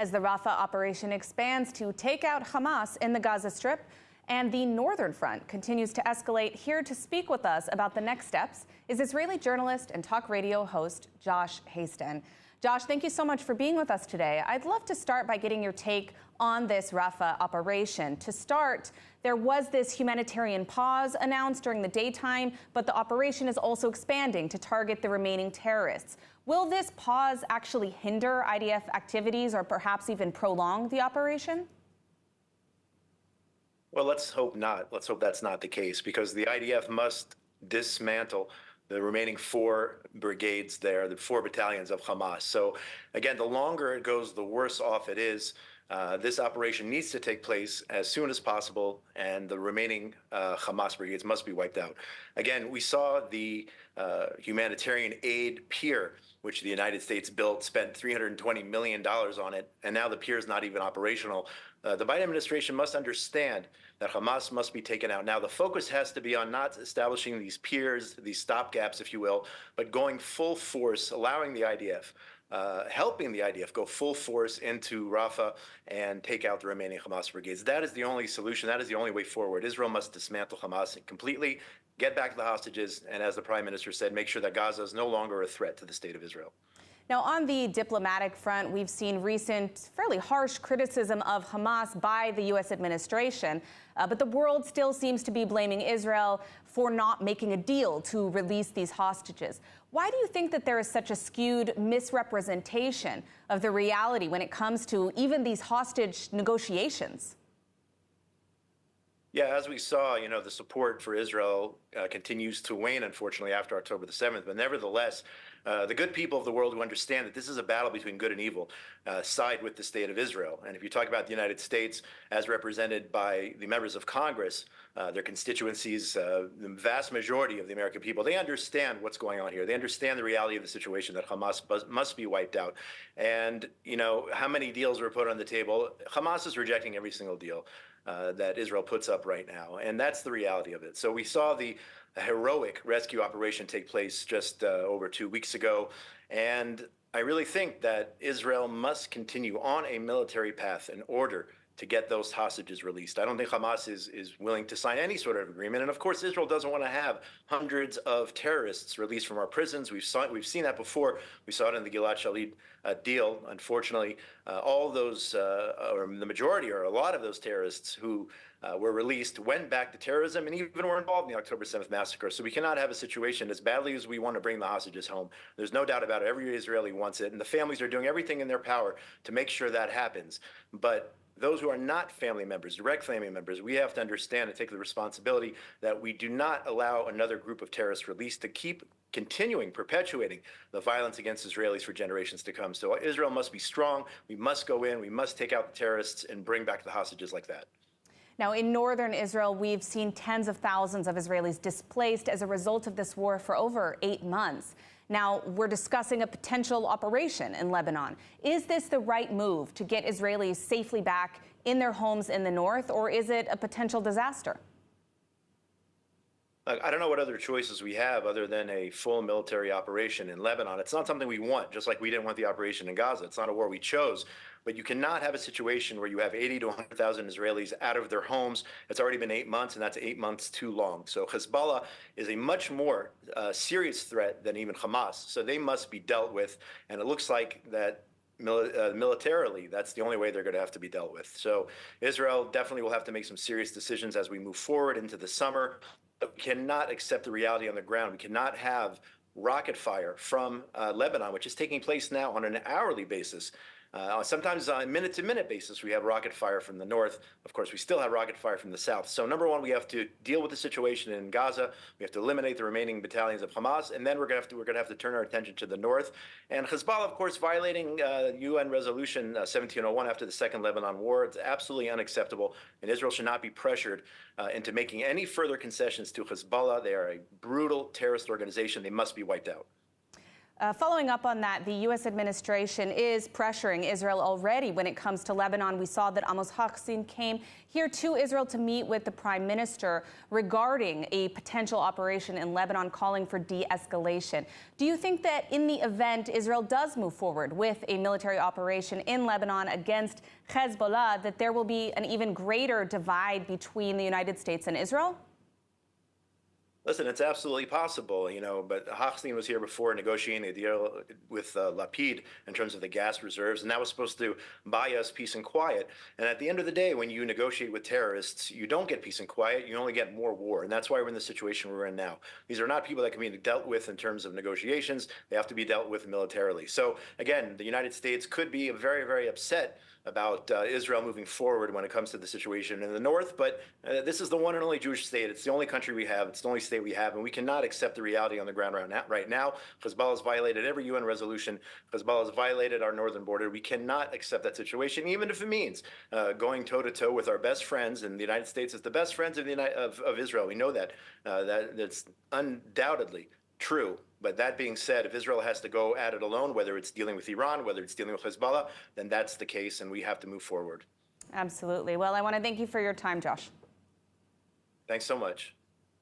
as the Rafah operation expands to take out Hamas in the Gaza Strip and the northern front continues to escalate. Here to speak with us about the next steps is Israeli journalist and talk radio host Josh Hasten. Josh, thank you so much for being with us today. I'd love to start by getting your take on this Rafah operation. To start, there was this humanitarian pause announced during the daytime, but the operation is also expanding to target the remaining terrorists. Will this pause actually hinder IDF activities or perhaps even prolong the operation? Well, let's hope not. Let's hope that's not the case, because the IDF must dismantle the remaining 4 brigades there, the 4 battalions of Hamas. So again, the longer it goes, the worse off it is. This operation needs to take place as soon as possible, and the remaining Hamas brigades must be wiped out. Again, we saw the humanitarian aid pier, which the United States built, spent $320 million on it, and now the pier is not even operational. The Biden administration must understand that Hamas must be taken out. Now, the focus has to be on not establishing these piers, these stopgaps, if you will, but going full force, allowing the IDF, helping the IDF go full force into Rafah and take out the remaining Hamas brigades. That is the only solution. That is the only way forward. Israel must dismantle Hamas completely, get back the hostages, and as the Prime Minister said, make sure that Gaza is no longer a threat to the state of Israel. Now, on the diplomatic front, we've seen recent, fairly harsh criticism of Hamas by the U.S. administration, but the world still seems to be blaming Israel for not making a deal to release these hostages. Why do you think that there is such a skewed misrepresentation of the reality when it comes to even these hostage negotiations? Yeah, as we saw, the support for Israel continues to wane, unfortunately, after October the 7th. But nevertheless, the good people of the world who understand that this is a battle between good and evil side with the state of Israel. And if you talk about the United States as represented by the members of Congress, their constituencies, the vast majority of the American people, they understand what's going on here. They understand the reality of the situation, that Hamas must be wiped out. And, how many deals were put on the table? Hamas is rejecting every single deal that Israel puts up right now. And that's the reality of it. So we saw the heroic rescue operation take place just over 2 weeks ago. And I really think that Israel must continue on a military path in order to get those hostages released. I don't think Hamas is willing to sign any sort of agreement. And of course, Israel doesn't want to have hundreds of terrorists released from our prisons. We've seen that before. We saw it in the Gilad Shalit deal. Unfortunately, all those, or the majority or a lot of those terrorists who were released went back to terrorism and even were involved in the October 7th massacre. So we cannot have a situation as badly as we want to bring the hostages home. There's no doubt about it. Every Israeli wants it. And the families are doing everything in their power to make sure that happens. But those who are not family members, direct family members, we have to understand and take the responsibility that we do not allow another group of terrorists released to keep continuing, perpetuating the violence against Israelis for generations to come. So Israel must be strong. We must go in. We must take out the terrorists and bring back the hostages like that. Now, in northern Israel, we've seen tens of thousands of Israelis displaced as a result of this war for over 8 months. Now, we're discussing a potential operation in Lebanon. Is this the right move to get Israelis safely back in their homes in the north, or is it a potential disaster? I don't know what other choices we have other than a full military operation in Lebanon. It's not something we want, just like we didn't want the operation in Gaza. It's not a war we chose. But you cannot have a situation where you have 80 to 100,000 Israelis out of their homes. It's already been 8 months, and that's 8 months too long. So Hezbollah is a much more serious threat than even Hamas. So they must be dealt with. And it looks like that militarily, that's the only way they're going to have to be dealt with. So Israel definitely will have to make some serious decisions as we move forward into the summer. But we cannot accept the reality on the ground. We cannot have rocket fire from Lebanon, which is taking place now on an hourly basis. Sometimes on a minute-to-minute basis, we have rocket fire from the north. Of course, we still have rocket fire from the south. So number one, we have to deal with the situation in Gaza. We have to eliminate the remaining battalions of Hamas, and then we're going to have to turn our attention to the north. And Hezbollah, of course, violating UN Resolution 1701 after the Second Lebanon War. It's absolutely unacceptable, and Israel should not be pressured into making any further concessions to Hezbollah. They are a brutal terrorist organization. They must be wiped out. Following up on that, the U.S. administration is pressuring Israel already when it comes to Lebanon. We saw that Josh Hasten came here to Israel to meet with the prime minister regarding a potential operation in Lebanon, calling for de-escalation. Do you think that in the event Israel does move forward with a military operation in Lebanon against Hezbollah, that there will be an even greater divide between the United States and Israel? Listen, it's absolutely possible, but Hasten was here before negotiating a deal with Lapid in terms of the gas reserves, and that was supposed to buy us peace and quiet. And at the end of the day, when you negotiate with terrorists, you don't get peace and quiet, you only get more war. And that's why we're in the situation we're in now. These are not people that can be dealt with in terms of negotiations. They have to be dealt with militarily. So again, the United States could be very, very upset about Israel moving forward when it comes to the situation in the north. But this is the one and only Jewish state. It's the only country we have. It's the only state we have. And we cannot accept the reality on the ground right now. Hezbollah has violated every UN resolution. Hezbollah has violated our northern border. We cannot accept that situation, even if it means going toe-to-toe with our best friends. And the United States is the best friends of Israel. We know that. That's undoubtedly true. But that being said, if Israel has to go at it alone, whether it's dealing with Iran, whether it's dealing with Hezbollah, then that's the case, and we have to move forward. Absolutely. Well, I want to thank you for your time, Josh. Thanks so much.